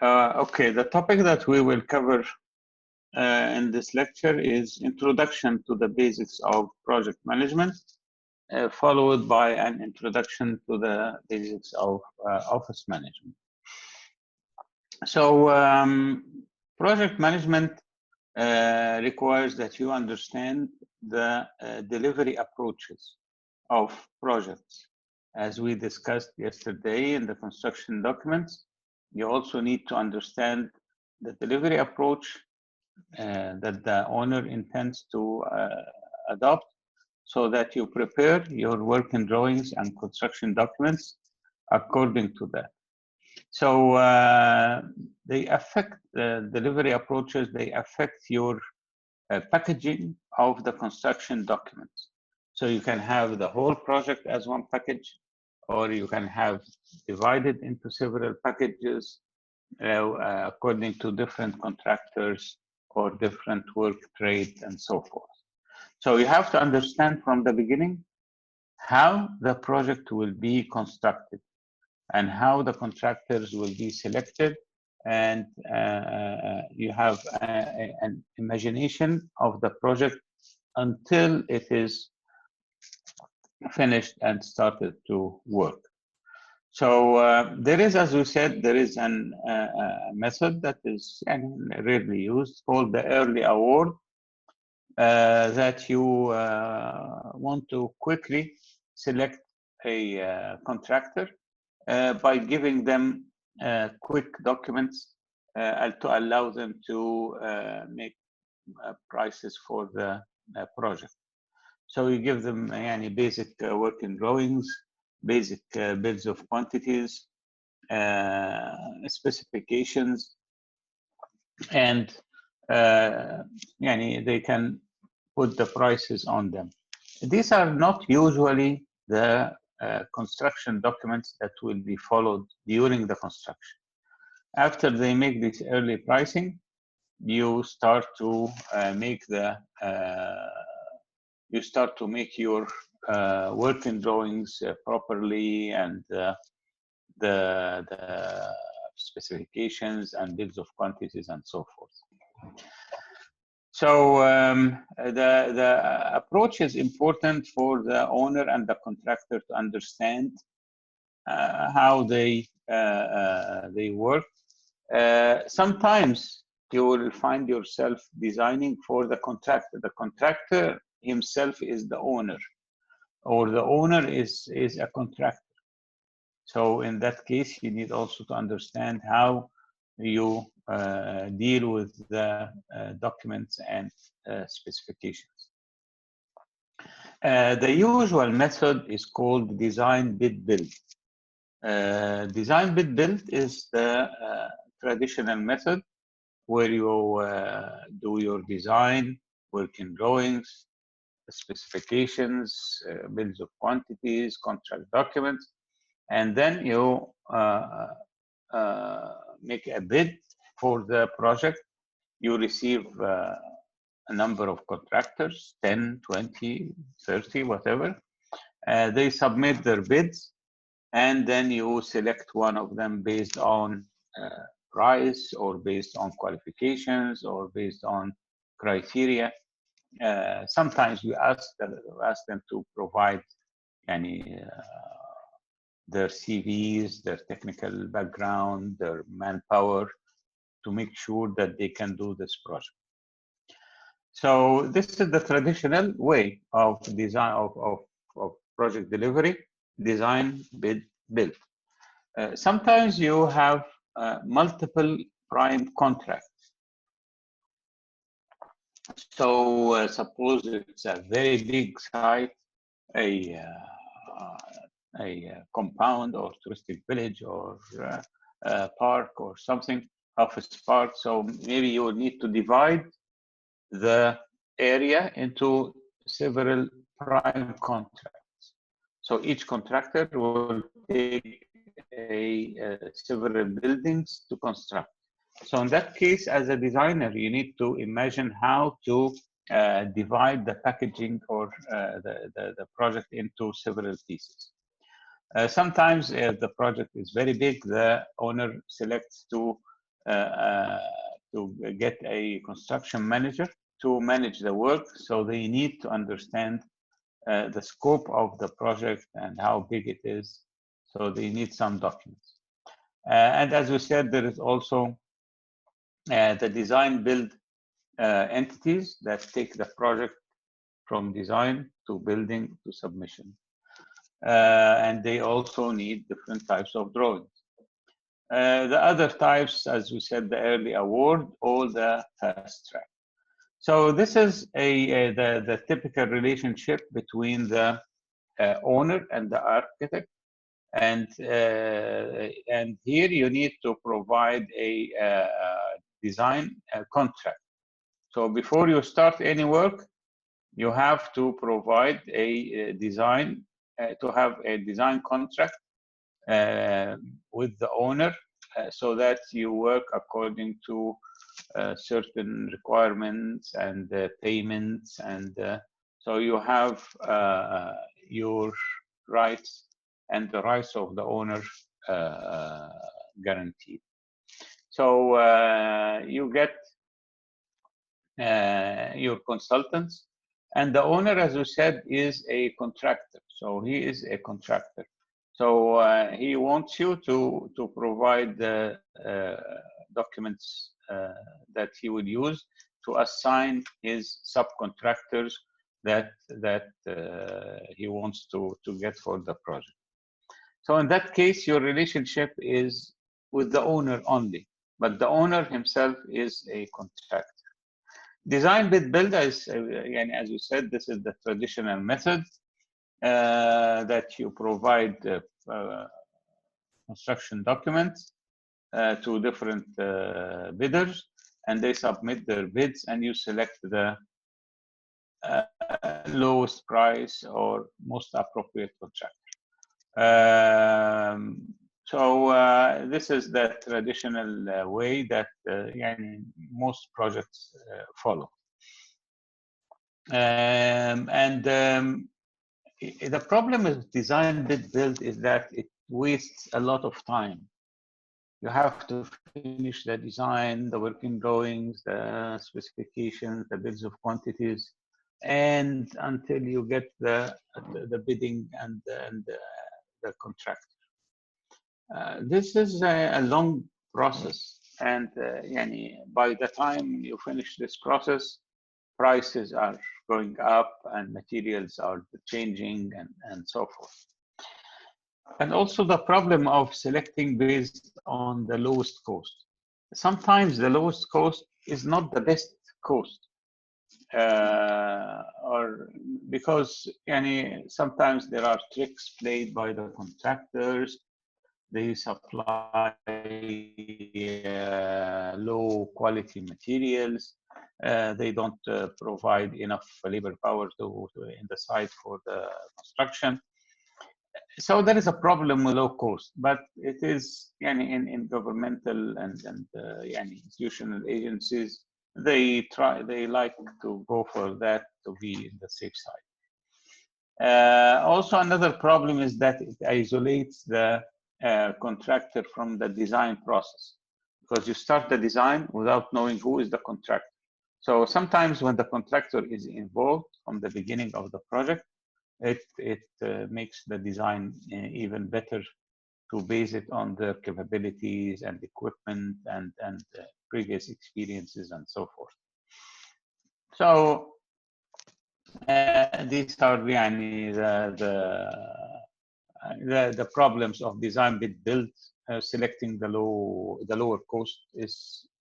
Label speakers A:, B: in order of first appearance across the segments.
A: Okay, the topic that we will cover in this lecture is Introduction to the Basics of Project Management, followed by an introduction to the basics of office management. So, project management requires that you understand the delivery approaches of projects. As we discussed yesterday in the construction documents, you also need to understand the delivery approach that the owner intends to adopt, so that you prepare your working drawings and construction documents according to that. So they affect the delivery approaches, they affect your packaging of the construction documents. So you can have the whole project as one package, or you can have divided into several packages according to different contractors or different work trades and so forth. So you have to understand from the beginning how the project will be constructed and how the contractors will be selected, and you have an imagination of the project until it is finished and started to work. So there is, as we said, there is a method that is rarely used called the early award, that you want to quickly select a contractor by giving them quick documents to allow them to make prices for the project. So you give them basic working drawings, basic bills of quantities, specifications, and they can put the prices on them. These are not usually the construction documents that will be followed during the construction. After they make this early pricing, you start to make your working drawings properly, and the specifications and bills of quantities and so forth. So the approach is important for the owner and the contractor to understand how they work. Sometimes you will find yourself designing for the contractor. The contractor himself is the owner, or the owner is a contractor. So in that case, you need also to understand how you deal with the documents and specifications. The usual method is called design bid build. Design bid build is the traditional method where you do your design, working drawings, specifications, bills of quantities, contract documents, and then you make a bid for the project. You receive a number of contractors, 10, 20, 30, whatever. They submit their bids, and then you select one of them based on price, or based on qualifications, or based on criteria. Sometimes we ask them to provide their CVs, their technical background, their manpower, to make sure that they can do this project. So this is the traditional way of design of project delivery: design, bid, build. Sometimes you have multiple prime contracts. So suppose it's a very big site, a compound or touristic village, or a park or something, office park. So maybe you will need to divide the area into several prime contracts. So each contractor will take several buildings to construct. So in that case, as a designer, you need to imagine how to divide the packaging or the project into several pieces. Sometimes if the project is very big, the owner selects to to get a construction manager to manage the work. So they need to understand the scope of the project and how big it is. So they need some documents. And as we said, there is also the design build entities that take the project from design to building to submission. And they also need different types of drawings. The other types, as we said, the early award or the fast track. So this is the typical relationship between the owner and the architect. And here you need to provide a design contract. So before you start any work, you have to provide a design, to have a design contract with the owner so that you work according to certain requirements and payments. And so you have your rights and the rights of the owner guaranteed. So you get your consultants, and the owner, as we said, is a contractor. So he is a contractor. So he wants you to provide the documents that he would use to assign his subcontractors that he wants to get for the project. So in that case, your relationship is with the owner only, but the owner himself is a contractor. Design bid build, as you said, this is the traditional method that you provide construction documents to different bidders, and they submit their bids, and you select the lowest price or most appropriate contractor. So this is the traditional way that most projects follow. The problem with design bid build is that it wastes a lot of time. You have to finish the design, the working drawings, the specifications, the bids of quantities, and until you get the bidding and the contract. This is a long process, and by the time you finish this process, prices are going up and materials are changing and so forth. And also the problem of selecting based on the lowest cost. Sometimes the lowest cost is not the best cost. Or because sometimes there are tricks played by the contractors. They supply low quality materials. They don't provide enough labor power in the site for the construction. So there is a problem with low cost, but it is in governmental and institutional agencies, they like to go for that to be in the safe side. Also, another problem is that it isolates the contractor from the design process, because you start the design without knowing who is the contractor. So sometimes when the contractor is involved from the beginning of the project, it makes the design even better to base it on their capabilities and equipment and previous experiences and so forth. So these are the problems of design bid build. Selecting the lower cost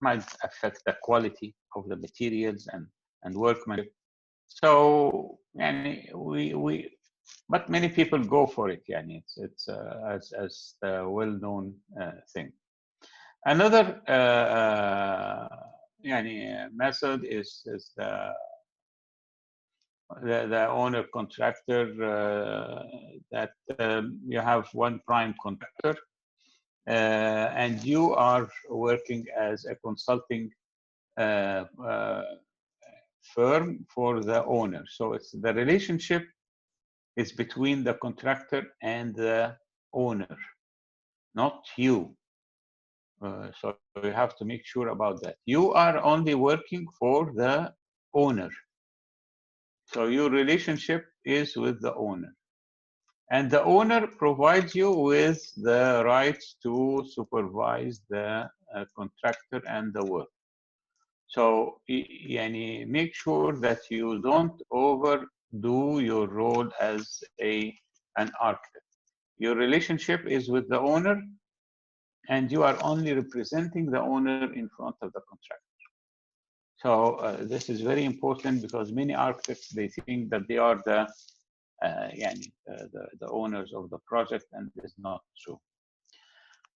A: might affect the quality of the materials and workmanship. So but many people go for it. It's as the well-known thing. Another method is the owner contractor, that you have one prime contractor and you are working as a consulting firm for the owner. So it's the relationship is between the contractor and the owner, not you. So you have to make sure about that. You are only working for the owner. So your relationship is with the owner. And the owner provides you with the rights to supervise the contractor and the work. So يعني make sure that you don't overdo your role as an architect. Your relationship is with the owner, and you are only representing the owner in front of the contractor. So this is very important because many architects, they think that they are the owners of the project, and it is not true.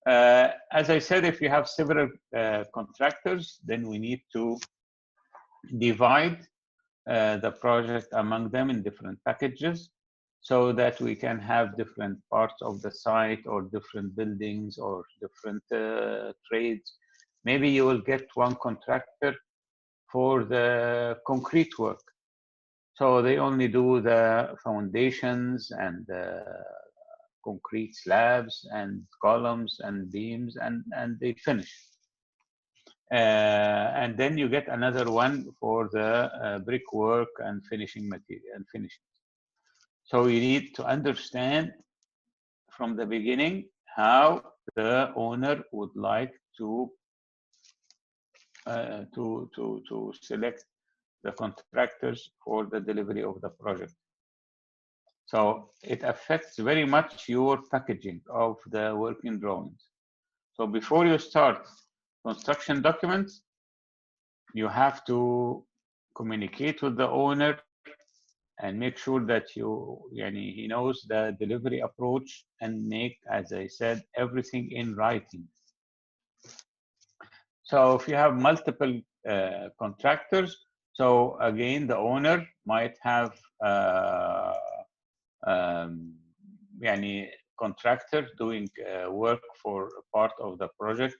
A: As I said, if you have several contractors, then we need to divide the project among them in different packages so that we can have different parts of the site or different buildings or different trades. Maybe you will get one contractor for the concrete work. So they only do the foundations and concrete slabs and columns and beams, and they finish. And then you get another one for the brickwork and finishing material and finishing. So you need to understand from the beginning how the owner would like to select the contractors for the delivery of the project. So it affects very much your packaging of the working drawings. So before you start construction documents, you have to communicate with the owner and make sure that he knows the delivery approach, and make, as I said, everything in writing. So if you have multiple contractors, so again, the owner might have contractor doing work for part of the project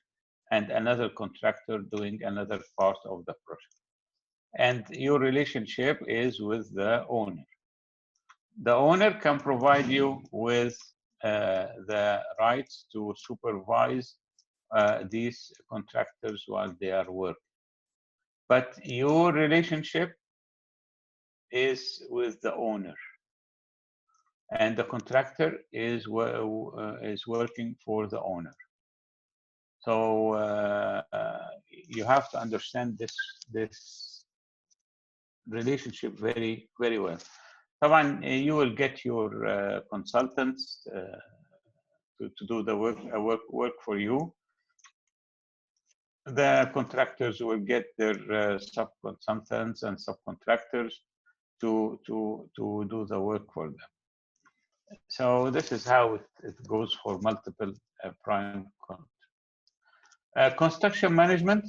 A: and another contractor doing another part of the project. And your relationship is with the owner. The owner can provide you with the rights to supervise these contractors while they are working. But your relationship is with the owner, and the contractor is working for the owner. So you have to understand this relationship very, very well. You will get your consultants to do the work for you. The contractors will get their subconsultants and subcontractors to do the work for them. So this is how it goes for multiple prime contractors. Construction management.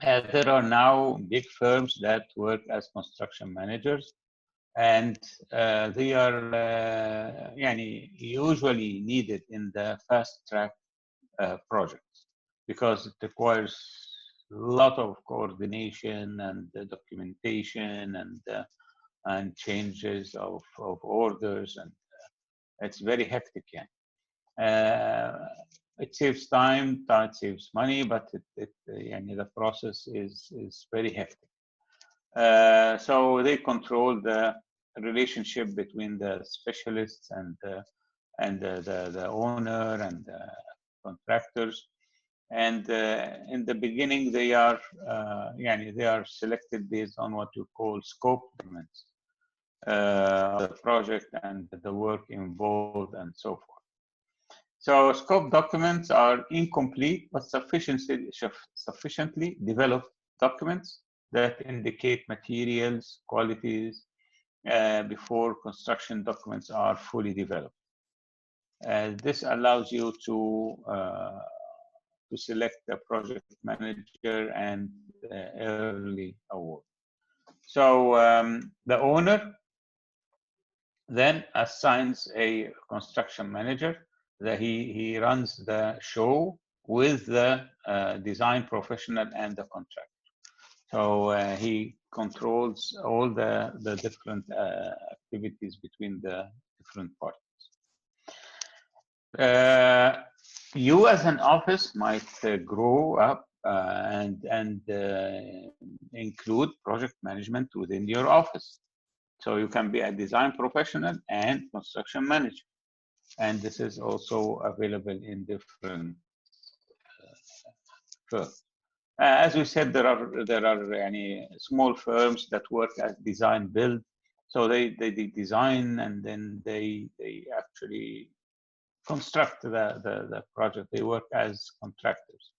A: There are now big firms that work as construction managers, and they are usually needed in the fast track projects because it requires a lot of coordination and documentation and changes of orders, and it's very hectic. It saves time, it saves money, but the process is very hectic. So they control the relationship between the specialists and the owner and the contractors. And in the beginning, they are selected based on what you call scope documents of the project and the work involved and so forth. So scope documents are incomplete but sufficiently developed documents that indicate materials, qualities, before construction documents are fully developed. This allows you to select the project manager and early award. So the owner then assigns a construction manager that he runs the show with the design professional and the contractor. So he controls all the different activities between the different parties. you as an office might grow up and include project management within your office. So you can be a design professional and construction manager. And this is also available in different firms. As we said, there are any small firms that work as design build. So they design and then they actually construct the project. They work as contractors.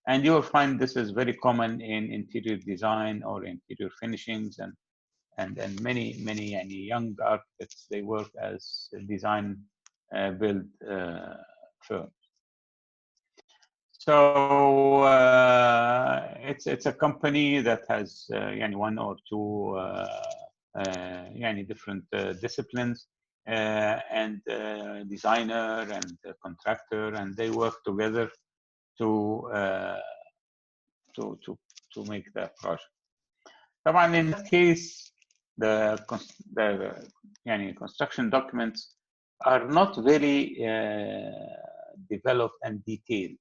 A: And you will find this is very common in interior design or interior finishings and many young architects, they work as design build firms. So it's a company that has one or two different disciplines and designer and contractor, and they work together to make the project. طبعا in that case the construction documents are not very developed and detailed.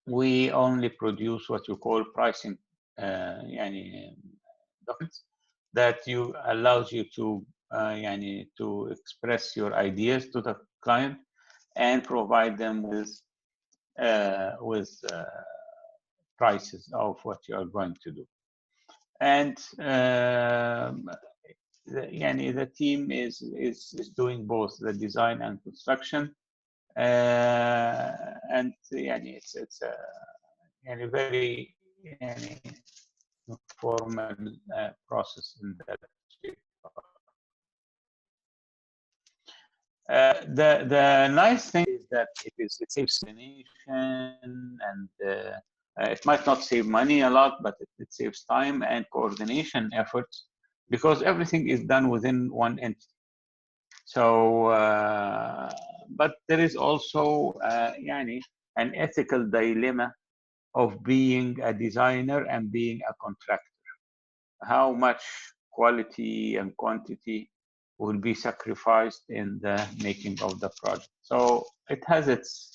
A: We only produce what you call pricing documents that allows you to to express your ideas to the client and provide them with prices of what you are going to do. And the team is doing both the design and construction, and it's a very formal process in that. The nice thing is that it saves coordination, and it might not save money a lot, but it saves time and coordination efforts because everything is done within one entity. So, but there is also an ethical dilemma of being a designer and being a contractor. How much quality and quantity will be sacrificed in the making of the project? So it has its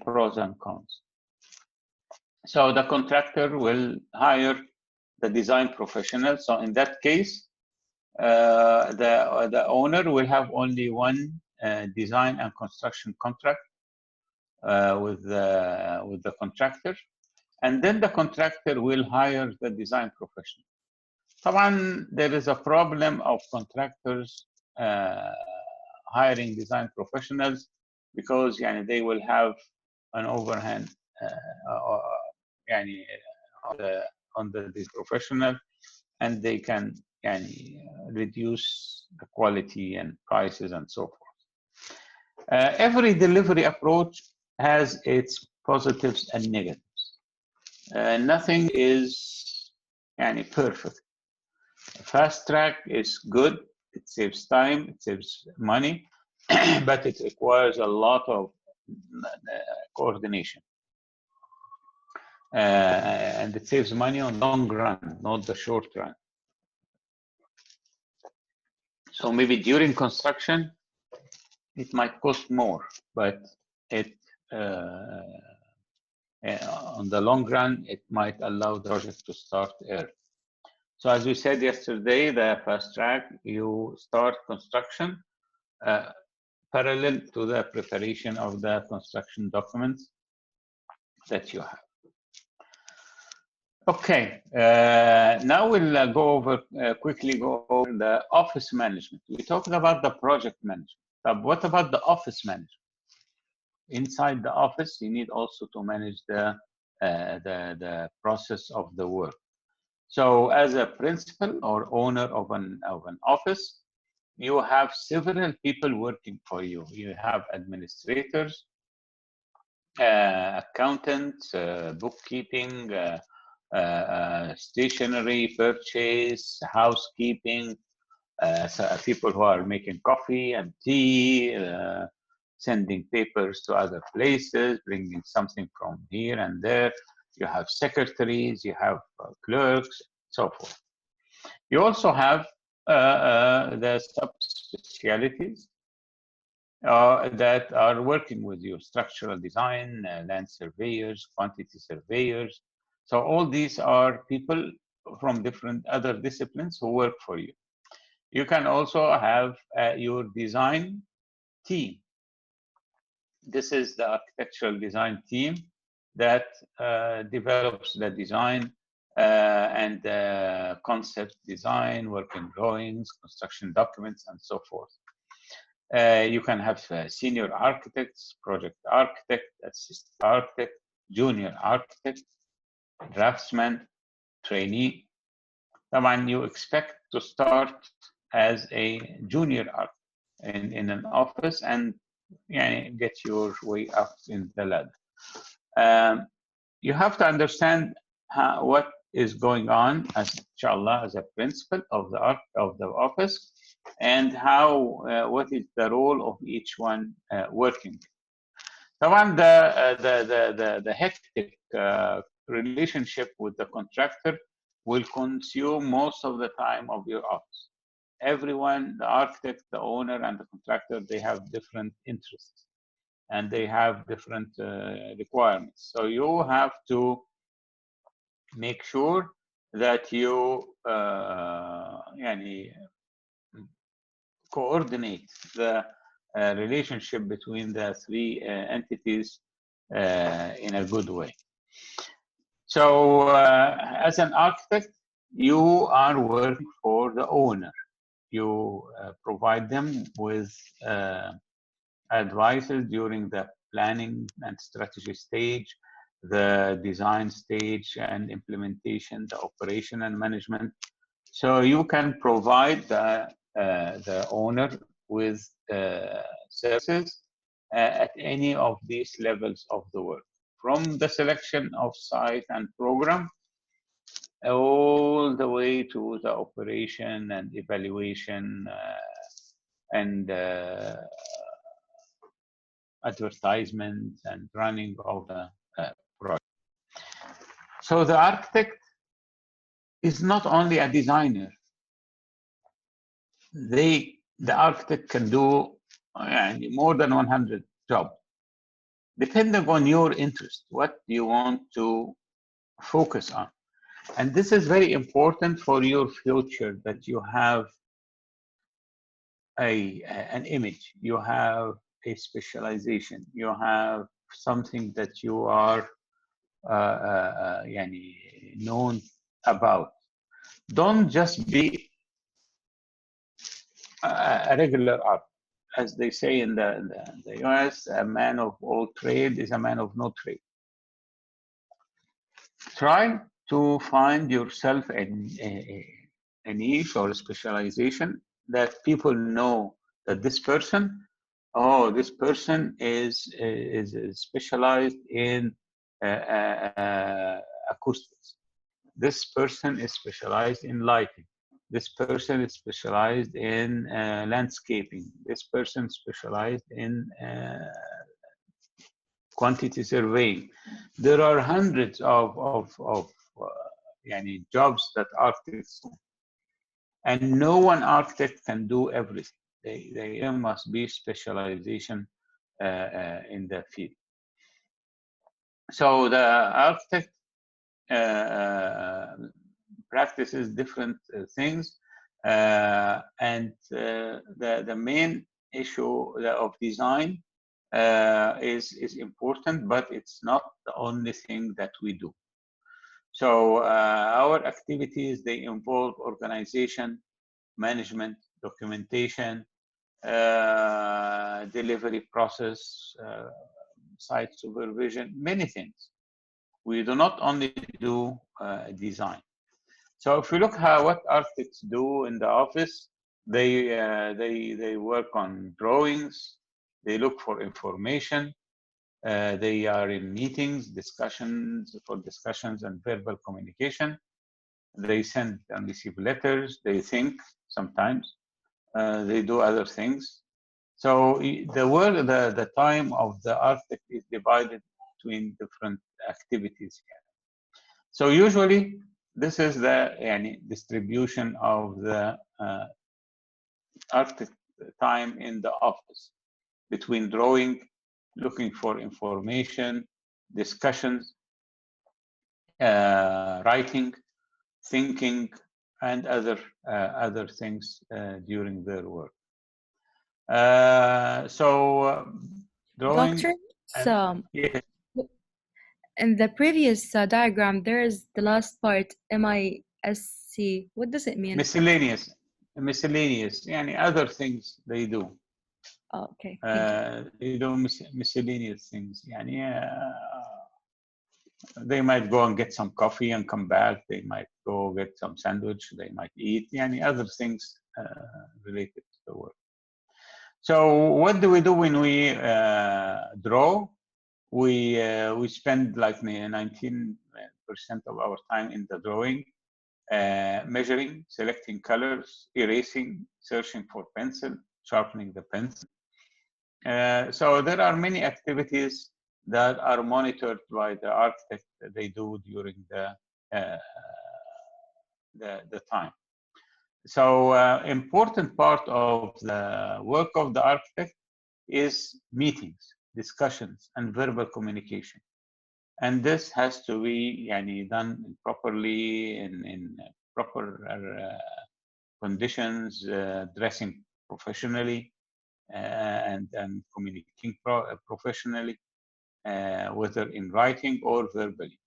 A: pros and cons. So the contractor will hire the design professional. So in that case, the owner will have only one design and construction contract with the contractor, and then the contractor will hire the design professional. طبعا there is a problem of contractors hiring design professionals because they will have an overhand on the professional, and they can reduce the quality and prices and so forth. Every delivery approach has its positives and negatives. Nothing is perfect. Fast track is good. It saves time, it saves money, but it requires a lot of coordination. And it saves money on the long run, not the short run. So maybe during construction, it might cost more, but on the long run, it might allow the project to start early. So as we said yesterday, the fast track, you start construction parallel to the preparation of the construction documents that you have. Okay, now we'll quickly go over the office management. We talked about the project management, but what about the office management? Inside the office, you need also to manage the process of the work. So as a principal or owner of an office, you have several people working for you. You have administrators, accountants, bookkeeping, stationery purchase, housekeeping, so people who are making coffee and tea, sending papers to other places, bringing something from here and there. You have secretaries, you have clerks, so forth. You also have the subspecialties, that are working with you, structural design, land surveyors, quantity surveyors. So all these are people from different other disciplines who work for you. You can also have your design team. This is the architectural design team that develops the design and concept design, working drawings, construction documents, and so forth. You can have senior architects, project architect, assistant architect, junior architect, draftsman, trainee. Someone you expect to start as a junior architect in an office and get your way up in the ladder. You have to understand what is going on as inshallah as a principal of the office, and how what is the role of each one working. طبعا the hectic relationship with the contractor will consume most of the time of your office. Everyone, the architect, the owner, and the contractor, they have different interests and they have different requirements. So you have to make sure that you coordinate the relationship between the three entities in a good way. So as an architect, you are working for the owner. You provide them with advices during the planning and strategy stage, the design stage and implementation, the operation and management. So you can provide the owner with services at any of these levels of the work, from the selection of site and program all the way to the operation and evaluation and advertisement and running of the project. So the architect is not only a designer. The architect can do more than 100 jobs, depending on your interest, what you want to focus on. And this is very important for your future, that you have an image, you have a specialization, you have something that you are known about. Don't just be a regular art. As they say in the US, a man of all trade is a man of no trade. Try to find yourself a niche or a specialization that people know that this person, oh, this person is specialized in acoustics. This person is specialized in lighting. This person is specialized in landscaping. This person is specialized in quantity surveying. There are hundreds of jobs that architects do. And no one architect can do everything. There must be specialization in the field. So the architect practices different things, and the main issue of design is important, but it's not the only thing that we do. So our activities, they involve organization, management, documentation, delivery process, site supervision, many things. We do not only do design. So if you look what architects do in the office, they work on drawings, they look for information, they are in meetings, discussions and verbal communication. They send and receive letters, they think sometimes, they do other things. So the time of the architect is divided between different activities here. So usually this is the distribution of the architect time in the office. between drawing, looking for information, discussions, writing, thinking, and other things during their work. Drawing.
B: Doctor,
A: Yes.
B: in the previous diagram, there is the last part, MISC. What does it mean?
A: Miscellaneous. Yani other things they do.
B: Oh, okay.
A: They do miscellaneous things. Yani, they might go and get some coffee and come back. They might go get some sandwich. They might eat. Yani other things related to the work. So what do we do when we draw? We spend like 19% of our time in the drawing, measuring, selecting colors, erasing, searching for pencil, sharpening the pencil. So there are many activities that are monitored by the architect that they do during the time. So important part of the work of the architect is meetings, discussions, and verbal communication. And this has to be done properly in proper conditions, dressing professionally, and communicating professionally, whether in writing or verbally.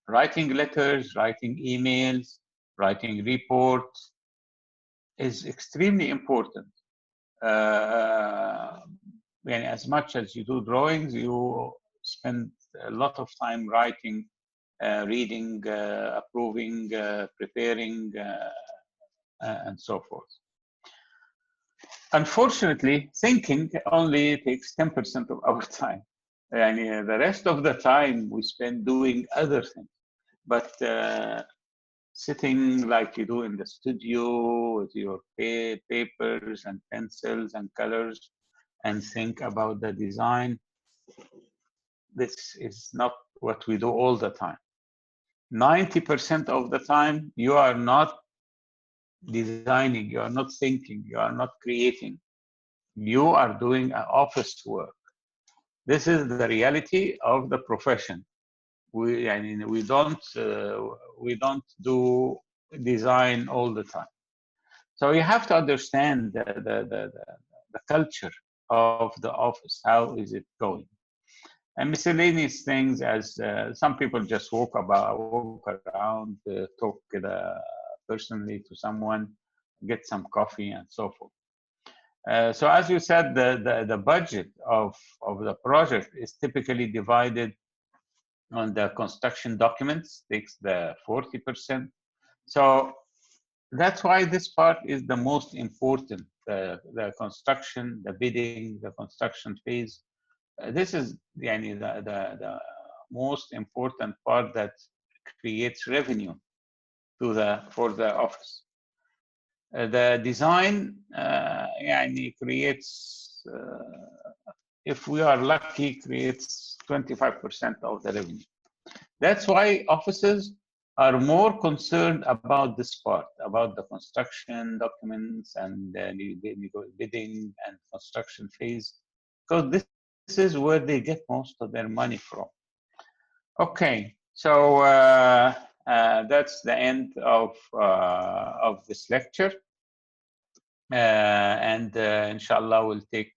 A: Writing letters, writing emails, writing reports is extremely important. As much as you do drawings, you spend a lot of time writing, reading, approving, preparing, and so forth. Unfortunately, thinking only takes 10% of our time. And the rest of the time we spend doing other things. But sitting like you do in the studio with your papers and pencils and colors and think about the design, this is not what we do all the time. 90% of the time, you are not designing, you are not thinking, you are not creating. You are doing office work. This is the reality of the profession. We don't do design all the time. So you have to understand the culture of the office. How is it going? And miscellaneous things, as some people just walk around, talk personally to someone, get some coffee, and so forth. So as you said, the budget of the project is typically divided on the construction documents, takes the 40%. So that's why this part is the most important, the construction, the bidding, the construction phase. This is the most important part that creates revenue for the office. The design creates, if we are lucky, creates 25% of the revenue. That's why offices are more concerned about this part, about the construction documents and the bidding and construction phase, because this is where they get most of their money from. Okay, so that's the end of this lecture. And inshallah, we'll take